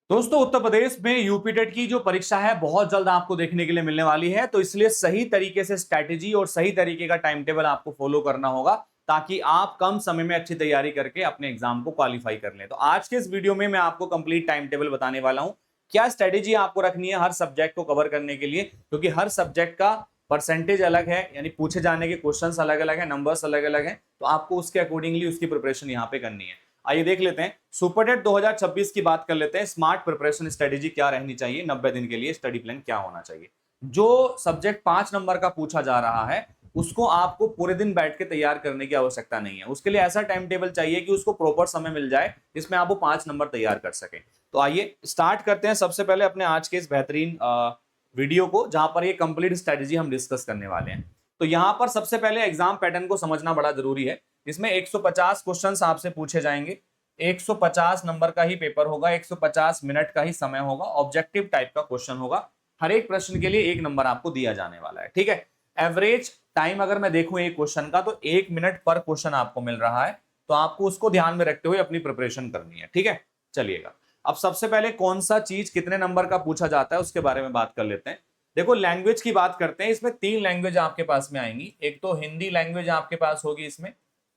दोस्तों उत्तर प्रदेश में UP TET की जो परीक्षा है बहुत जल्द आपको देखने के लिए मिलने वाली है। तो इसलिए सही तरीके से स्ट्रैटेजी और सही तरीके का टाइम टेबल आपको फॉलो करना होगा ताकि आप कम समय में अच्छी तैयारी करके अपने एग्जाम को क्वालिफाई कर लें। तो आज के इस वीडियो में मैं आपको कंप्लीट टाइम टेबल बताने वाला हूं, क्या स्ट्रैटेजी आपको रखनी है हर सब्जेक्ट को कवर करने के लिए, क्योंकि हर सब्जेक्ट का परसेंटेज अलग है, यानी पूछे जाने के क्वेश्चंस अलग अलग है, नंबर्स अलग अलग है। तो आपको उसके अकॉर्डिंगली उसकी प्रिपरेशन यहाँ पे करनी है। आइए देख लेते हैं सुपर टेट 2026 की बात कर लेते हैं। स्मार्ट प्रिपरेशन स्ट्रेटेजी क्या रहनी चाहिए, 90 दिन के लिए स्टडी प्लान क्या होना चाहिए। जो सब्जेक्ट 5 नंबर का पूछा जा रहा है उसको आपको पूरे दिन बैठ के तैयार करने की आवश्यकता नहीं है। उसके लिए ऐसा टाइम टेबल चाहिए कि उसको प्रॉपर समय मिल जाए जिसमें आप वो 5 नंबर तैयार कर सके। तो आइए स्टार्ट करते हैं सबसे पहले अपने आज के इस बेहतरीन वीडियो को, जहां पर ये कंप्लीट स्ट्रेटेजी हम डिस्कस करने वाले हैं। तो यहां पर सबसे पहले एग्जाम पैटर्न को समझना बड़ा जरूरी है। इसमें 150 क्वेश्चंस आपसे पूछे जाएंगे, 150 नंबर का ही पेपर होगा, 150 मिनट का ही समय होगा, ऑब्जेक्टिव टाइप का क्वेश्चन होगा। हर एक प्रश्न के लिए 1 नंबर आपको दिया जाने वाला है, ठीक है। एवरेज टाइम अगर मैं देखूं एक क्वेश्चन का तो 1 मिनट पर क्वेश्चन आपको मिल रहा है। तो आपको उसको ध्यान में रखते हुए अपनी प्रिपरेशन करनी है, ठीक है। चलिएगा, अब सबसे पहले कौन सा चीज कितने नंबर का पूछा जाता है उसके बारे में बात कर लेते हैं। देखो लैंग्वेज की बात करते हैं। इसमें 3 लैंग्वेज आपके पास में आएंगी। एक तो हिंदी लैंग्वेज आपके पास होगी, इसमें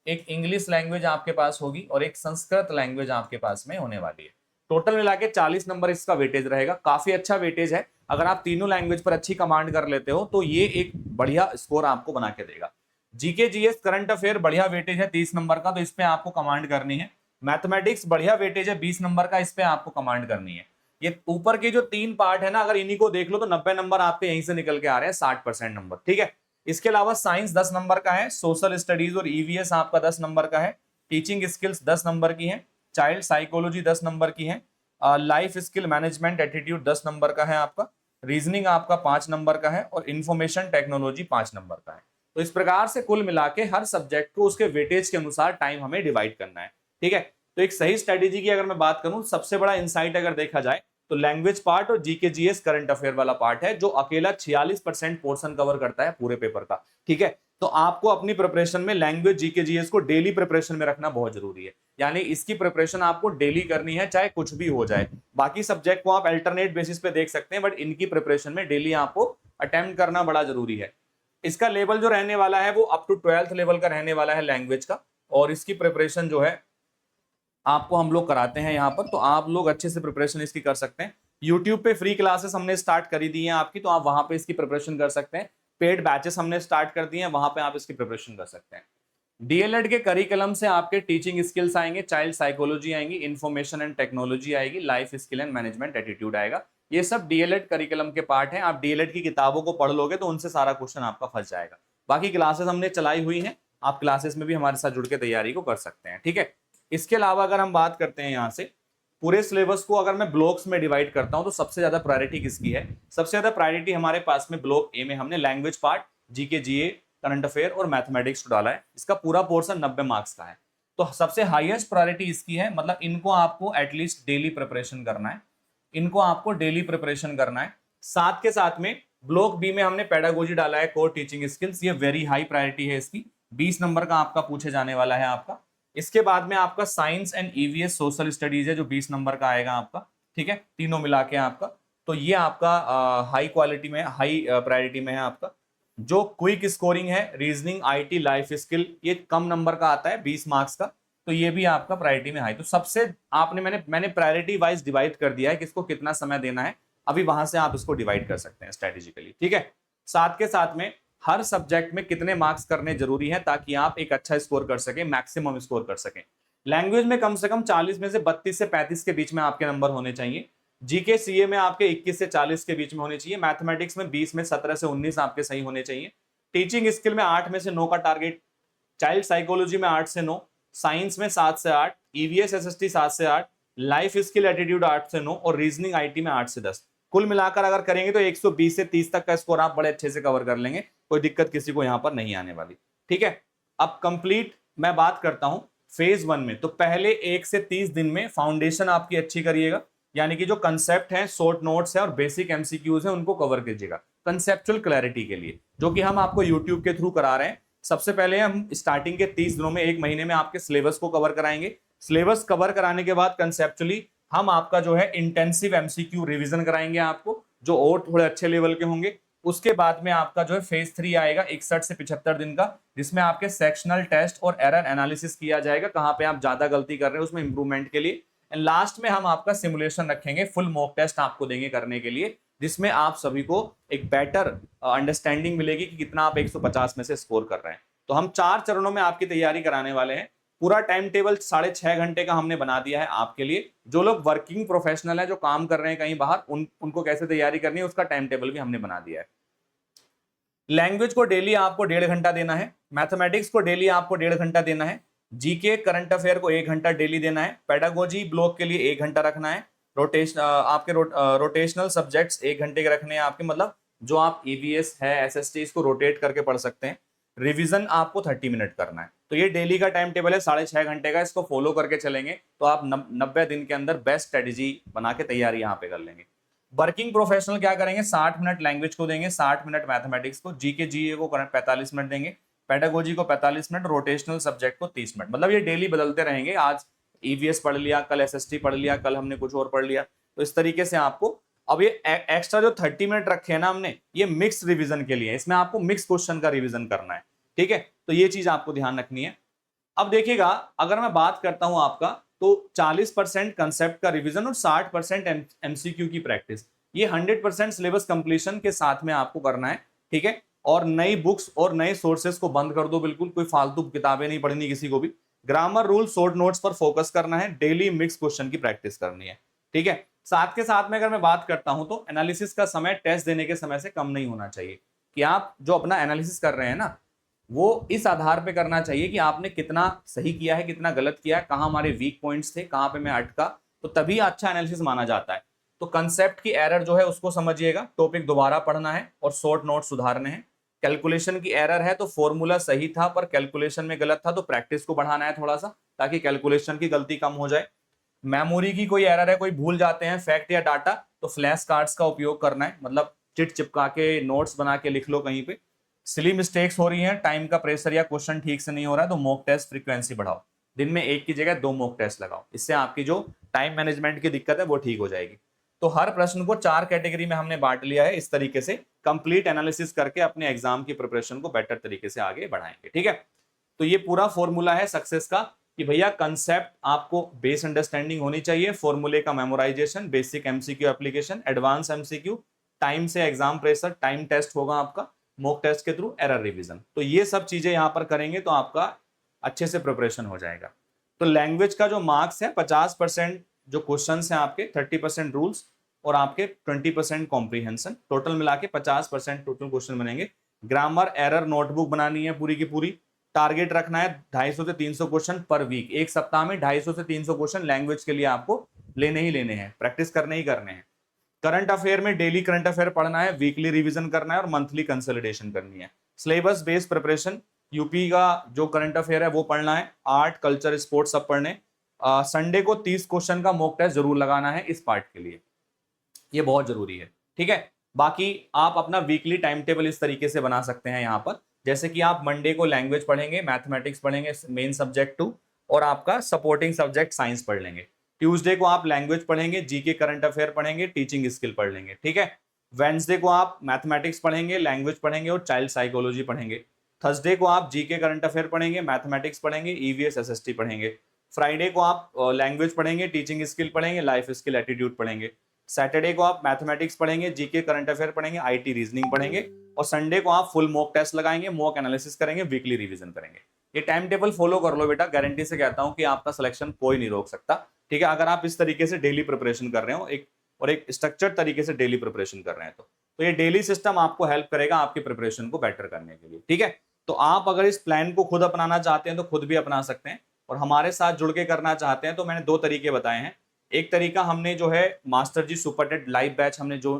एक इंग्लिश लैंग्वेज आपके पास होगी और एक संस्कृत लैंग्वेज आपके पास में होने वाली है। टोटल मिला के 40 नंबर इसका वेटेज रहेगा। काफी अच्छा वेटेज है। अगर आप तीनों लैंग्वेज पर अच्छी कमांड कर लेते हो तो ये एक बढ़िया स्कोर आपको बना के देगा। जीके जीएस करंट अफेयर बढ़िया वेटेज है 30 नंबर का, तो इस पे आपको कमांड करनी है। मैथमेटिक्स बढ़िया वेटेज है 20 नंबर का, इस पे आपको कमांड करनी है। ये ऊपर के जो 3 पार्ट है ना, अगर इन्हीं को देख लो तो 90 नंबर आपके यहीं से निकल के आ रहे हैं, 60% नंबर, ठीक है। इसके अलावा साइंस 10 नंबर का है, सोशल स्टडीज और ईवीएस आपका 10 नंबर का है, टीचिंग स्किल्स 10 नंबर की है, चाइल्ड साइकोलॉजी 10 नंबर की है, life skill management attitude 10 number का है आपका, रीजनिंग आपका 5 नंबर का है और इंफॉर्मेशन टेक्नोलॉजी 5 नंबर का है। तो इस प्रकार से कुल मिला के हर सब्जेक्ट को उसके वेटेज के अनुसार टाइम हमें डिवाइड करना है, ठीक है। तो एक सही स्ट्रेटेजी की अगर मैं बात करूं, सबसे बड़ा इंसाइट अगर देखा जाए तो लैंग्वेज पार्ट और जीके जीएस करंट अफेयर वाला पार्ट है, जो अकेला 46% पोर्शन कवर करता है पूरे पेपर का, ठीक है। तो आपको अपनी प्रिपरेशन में लैंग्वेज जीके जीएस को डेली प्रिपरेशन में रखना बहुत जरूरी है। यानी इसकी प्रिपरेशन आपको डेली करनी है, चाहे कुछ भी हो जाए। बाकी सब्जेक्ट को आप अल्टरनेट बेसिस पे देख सकते हैं, बट इनकी प्रिपरेशन में डेली आपको अटेम्प्ट करना बड़ा जरूरी है। इसका लेवल जो रहने वाला है वो अप टू 12th लेवल का रहने वाला है लैंग्वेज का, और इसकी प्रिपरेशन जो है आपको हम लोग कराते हैं यहाँ पर। तो आप लोग अच्छे से प्रिपरेशन इसकी कर सकते हैं। यूट्यूब पे फ्री क्लासेस हमने स्टार्ट करी दी हैं आपकी, तो आप वहां पे इसकी प्रिपरेशन कर सकते हैं। पेड बैचेस हमने स्टार्ट कर दिए हैं, वहां पे आप इसकी प्रिपरेशन कर सकते हैं। डीएलएड के करिकुलम से आपके टीचिंग स्किल्स आएंगे, चाइल्ड साइकोलॉजी आएंगी, इंफॉर्मेशन एंड टेक्नोलॉजी आएगी, life skill and management attitude आएगा। ये सब डीएलएड करिकुलम के पार्ट हैं। आप डीएलएड की किताबों को पढ़ लोगे तो उनसे सारा क्वेश्चन आपका फंस जाएगा। बाकी क्लासेस हमने चलाई हुई हैं, आप क्लासेस में भी हमारे साथ जुड़ के तैयारी को कर सकते हैं, ठीक है। इसके अलावा अगर हम बात करते हैं यहाँ से पूरे सिलेबस को अगर मैं ब्लॉक्स में डिवाइड करता हूं तो सबसे ज्यादा प्रायोरिटी किसकी है? सबसे ज्यादा प्रायोरिटी हमारे पास में ब्लॉक ए में हमने लैंग्वेज पार्ट, जीके जीए, करंट अफेयर और मैथमेटिक्स को डाला है। इसका पूरा पोर्शन 90 मार्क्स का है। तो सबसे हाईएस्ट प्रायोरिटी इसकी है, मतलब इनको आपको एटलीस्ट डेली प्रिपरेशन करना है, इनको आपको डेली प्रिपरेशन करना है। साथ के साथ में ब्लॉक बी में हमने पेडागोजी डाला है, कोर टीचिंग स्किल्स, ये वेरी हाई प्रायोरिटी है इसकी, 20 नंबर का आपका पूछे जाने वाला है आपका। इसके बाद में आपका science and EVS social studies है जो 20 नंबर का आएगा आपका, ठीक है, तीनों मिला के आपका। तो ये आपका हाई क्वालिटी में, हाई प्रायोरिटी में है आपका। जो क्विक स्कोरिंग है, रीजनिंग, आईटी, लाइफ स्किल, ये कम नंबर का आता है 20 मार्क्स का, तो ये भी आपका प्रायोरिटी में हाई। तो सबसे आपने मैंने प्रायोरिटी वाइज डिवाइड कर दिया है किसको कितना समय देना है। अभी वहां से आप इसको डिवाइड कर सकते हैं स्ट्रेटेजिकली, ठीक है। साथ के साथ में हर सब्जेक्ट में कितने मार्क्स करने जरूरी है ताकि आप एक अच्छा स्कोर कर सके, मैक्सिमम स्कोर कर सके। लैंग्वेज में कम से कम 40 में से 32 से 35 के बीच में आपके नंबर होने चाहिए। जीके सीए में आपके 21 से 40 के बीच में होने चाहिए। मैथमेटिक्स में 20 में 17 से 19 आपके सही होने चाहिए। टीचिंग स्किल में 8 में से 9 का टारगेट, चाइल्ड साइकोलॉजी में 8 से 9, साइंस में 7 से 8, ईवीएस एसएसटी 7 से 8, लाइफ स्किल एटीट्यूड 8 से 9 और रीजनिंग आईटी में 8 से 10। कुल मिलाकर अगर करेंगे तो 120 से 30 तक का स्कोर आप बड़े अच्छे से कवर कर लेंगे। कोई दिक्कत किसी को यहां पर नहीं आने वाली, ठीक है। अब कंप्लीट मैं बात करता हूं फेज 1 में। तो पहले 1 से 30 दिन में फाउंडेशन आपकी अच्छी करिएगा, यानी कि जो कंसेप्ट है, शॉर्ट नोट्स है और बेसिक एमसीक्यूज है उनको कवर कीजिएगा कंसेप्चुअल क्लैरिटी के लिए, जो कि हम आपको यूट्यूब के थ्रू करा रहे हैं। सबसे पहले हम स्टार्टिंग के 30 दिनों में, 1 महीने में आपके सिलेबस को कवर कराएंगे। सिलेबस कवर कराने के बाद कंसेप्चुअली हम आपका जो है इंटेंसिव एमसीक्यू रिवीजन कराएंगे आपको, जो और थोड़े अच्छे लेवल के होंगे। उसके बाद में आपका जो है फेज 3 आएगा 61 से 75 दिन का, जिसमें आपके सेक्शनल टेस्ट और एरर एनालिसिस किया जाएगा, कहां पे आप ज्यादा गलती कर रहे हैं उसमें इंप्रूवमेंट के लिए। एंड लास्ट में हम आपका सिमुलेशन रखेंगे, फुल मॉक टेस्ट आपको देंगे करने के लिए, जिसमें आप सभी को एक बेटर अंडरस्टैंडिंग मिलेगी कि कितना आप 150 में से स्कोर कर रहे हैं। तो हम 4 चरणों में आपकी तैयारी कराने वाले हैं। पूरा टाइम टेबल 6.5 घंटे का हमने बना दिया है आपके लिए। जो लोग वर्किंग प्रोफेशनल है, जो काम कर रहे हैं कहीं बाहर, उनको कैसे तैयारी करनी है उसका टाइम टेबल भी हमने बना दिया है। लैंग्वेज को डेली आपको 1.5 घंटा देना है, मैथमेटिक्स को डेली आपको 1.5 घंटा देना है, जीके करंट अफेयर को 1 घंटा डेली देना है, पेडागोजी ब्लॉक के लिए 1 घंटा रखना है, आपके रोटेशनल सब्जेक्ट्स 1 घंटे के रखने हैं आपके, मतलब जो आप ईवीएस है, एसएसटी, इसको रोटेट करके पढ़ सकते हैं। रिवीजन आपको 30 मिनट करना है। तो ये डेली का टाइम टेबल है 6.5 घंटे का। इसको फॉलो करके चलेंगे तो आप 90 दिन के अंदर बेस्ट स्ट्रेटेजी बना के तैयारी यहाँ पे कर लेंगे। वर्किंग प्रोफेशनल क्या करेंगे, 60 मिनट लैंग्वेज को देंगे, 60 मिनट मैथमेटिक्स को, जीके जीए को 45 मिनट देंगे, पेडागोजी को 45 मिनट, रोटेशनल सब्जेक्ट को 30 मिनट। मतलब ये डेली बदलते रहेंगे, आज ईवीएस पढ़ लिया, कल एसएसटी पढ़ लिया, कल हमने कुछ और पढ़ लिया। तो इस तरीके से आपको, अब ये एक्स्ट्रा जो 30 मिनट रखे हैं ना हमने, ये मिक्स रिवीजन के लिए, इसमें आपको मिक्स क्वेश्चन का रिवीजन करना है, ठीक है। तो ये चीज आपको ध्यान रखनी है। अब देखिएगा, अगर मैं बात करता हूं आपका, तो 40% कंसेप्ट का रिवीजन और 60% एमसीक्यू की प्रैक्टिस, ये 100% सिलेबस कंप्लीशन के साथ में आपको करना है, ठीक है। और नई बुक्स और नए सोर्सेस को बंद कर दो, बिल्कुल कोई फालतू किताबें नहीं पढ़नी किसी को भी। ग्रामर रूल शॉर्ट नोट्स पर फोकस करना है, डेली मिक्स क्वेश्चन की प्रैक्टिस करनी है, ठीक है। साथ के साथ में अगर मैं बात करता हूं तो एनालिसिस का समय टेस्ट देने के समय से कम नहीं होना चाहिए, कि आप जो अपना एनालिसिस कर रहे हैं ना, वो इस आधार पे करना चाहिए कि आपने कितना सही किया है, कितना गलत किया है, कहाँ हमारे वीक पॉइंट्स थे, कहाँ पे मैं अटका, तो तभी अच्छा एनालिसिस माना जाता है। तो कंसेप्ट की एरर जो है उसको समझिएगा, टॉपिक दोबारा पढ़ना है और शॉर्ट नोट सुधारने हैं। कैलकुलेशन की एरर है तो फॉर्मूला सही था पर कैलकुलेशन में गलत था, तो प्रैक्टिस को बढ़ाना है थोड़ा सा, ताकि कैलकुलेशन की गलती कम हो जाए। मेमोरी की कोई एरर है, कोई भूल जाते हैं फैक्ट या डाटा, तो फ्लैश कार्ड्स का उपयोग करना है, मतलब चिट चिपका के नोट्स बना के लिख लो कहीं पे। सिली मिस्टेक्स हो रही हैं, टाइम का प्रेशर या क्वेश्चन ठीक से नहीं हो रहा है, तो मॉक टेस्ट फ्रीक्वेंसी बढ़ाओ, दिन में 1 की जगह 2 मॉक टेस्ट लगाओ, इससे आपकी जो टाइम मैनेजमेंट की दिक्कत है वो ठीक हो जाएगी। तो हर प्रश्न को 4 कैटेगरी में हमने बांट लिया है, इस तरीके से कंप्लीट एनालिसिस करके अपने एग्जाम की प्रिपरेशन को बेटर तरीके से आगे बढ़ाएंगे, ठीक है। तो ये पूरा फॉर्मूला है सक्सेस का, कि भैया कंसेप्ट आपको बेस अंडरस्टैंडिंग होनी चाहिए, फॉर्मूले का memorisation, basic MCQ application, advance MCQ, time से एग्जाम प्रेशर, टाइम टेस्ट होगा आपका मॉक टेस्ट के थ्रू, एरर रिवीजन। तो ये सब चीजें यहां पर करेंगे तो आपका अच्छे से प्रिपरेशन हो जाएगा। तो लैंग्वेज का जो मार्क्स है, 50% जो क्वेश्चन है आपके, 30% रूल्स और आपके 20% कॉम्प्रीहेंशन, टोटल मिला के 50% टोटल क्वेश्चन बनेंगे। ग्रामर एरर नोटबुक बनानी है पूरी की पूरी, टारगेट रखना है 250 से 300 क्वेश्चन पर वीक, एक सप्ताह में 250 से 300 क्वेश्चन लैंग्वेज के लिए आपको लेने ही लेने हैं, प्रैक्टिस करने ही करने हैं। करंट अफेयर में डेली करंट अफेयर पढ़ना है, वीकली रिवीजन करना है और मंथली कंसोलिडेशन करनी है। सिलेबस बेस्ड प्रिपरेशन, यूपी का जो करंट अफेयर है वो पढ़ना है, आर्ट कल्चर स्पोर्ट्स सब पढ़ने। संडे को 30 क्वेश्चन का मॉक टेस्ट जरूर लगाना है इस पार्ट के लिए, ये बहुत जरूरी है, ठीक है। बाकी आप अपना वीकली टाइम टेबल इस तरीके से बना सकते हैं यहाँ पर, जैसे कि आप मंडे को लैंग्वेज पढ़ेंगे, मैथमेटिक्स पढ़ेंगे मेन सब्जेक्ट 2, और आपका सपोर्टिंग सब्जेक्ट साइंस पढ़ लेंगे। ट्यूसडे को आप लैंग्वेज पढ़ेंगे, जीके करंट अफेयर पढ़ेंगे, टीचिंग स्किल पढ़ लेंगे, ठीक है। वेडनेसडे को आप मैथमेटिक्स पढ़ेंगे, लैंग्वेज पढ़ेंगे और चाइल्ड साइकोलॉजी पढ़ेंगे। थर्सडे को आप जीके करंट अफेयर पढ़ेंगे, मैथमेटिक्स पढ़ेंगे, ईवीएस एसएसटी पढ़ेंगे। फ्राइडे को आप लैंग्वेज पढ़ेंगे, टीचिंग स्किल पढ़ेंगे, लाइफ स्किल एटीट्यूड पढ़ेंगे। सैटरडे को आप मैथमेटिक्स पढ़ेंगे, जीके करंट अफेयर पढ़ेंगे, आईटी रीजनिंग पढ़ेंगे। और संडे को आप फुल मॉक टेस्ट लगाएंगे, मॉक एनालिसिस करेंगे, वीकली रिवीजन करेंगे। ये टाइम टेबल फॉलो कर लो बेटा, गारंटी से कहता हूं कि आपका सिलेक्शन कोई नहीं रोक सकता, ठीक है, अगर आप इस तरीके से डेली प्रिपरेशन कर रहे हो, एक स्ट्रक्चर्ड तरीके से डेली प्रिपरेशन कर रहे हैं। तो ये डेली सिस्टम आपको हेल्प करेगा आपकी प्रिपरेशन को बेटर करने के लिए, ठीक है। तो आप अगर इस प्लान को खुद अपनाना चाहते हैं तो खुद भी अपना सकते हैं, और हमारे साथ जुड़ के करना चाहते हैं तो मैंने 2 तरीके बताए हैं। एक तरीका हमने जो है मास्टर जी सुपर टेट लाइव बैच, हमने जो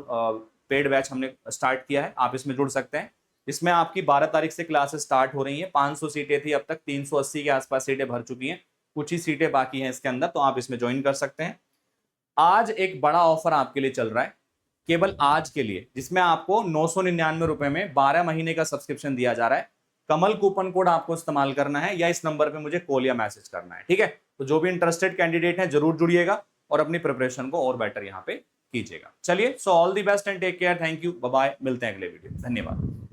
पेड बैच हमने स्टार्ट किया है, आप इसमें जुड़ सकते हैं। इसमें आपकी 12 तारीख से क्लासेस स्टार्ट हो रही हैं। 500 सीटें थी अब तक, 380 के आसपास सीटें भर चुकी हैं, कुछ ही सीटें बाकी हैं इसके अंदर, तो आप इसमें ज्वाइन कर सकते हैं। आज एक बड़ा ऑफर आपके लिए चल रहा है, केवल आज के लिए, जिसमें आपको 999 रुपए में 12 महीने का सब्सक्रिप्शन दिया जा रहा है। कमल कूपन कोड आपको इस्तेमाल करना है या इस नंबर पे मुझे कॉल या मैसेज करना है, ठीक है। तो जो भी इंटरेस्टेड कैंडिडेट हैं जरूर जुड़िएगा। और अपनी प्रिपरेशन को और बेटर यहाँ पे कीजिएगा। चलिए, so all the best and take care, thank you, bye bye, मिलते हैं अगले वीडियो, धन्यवाद।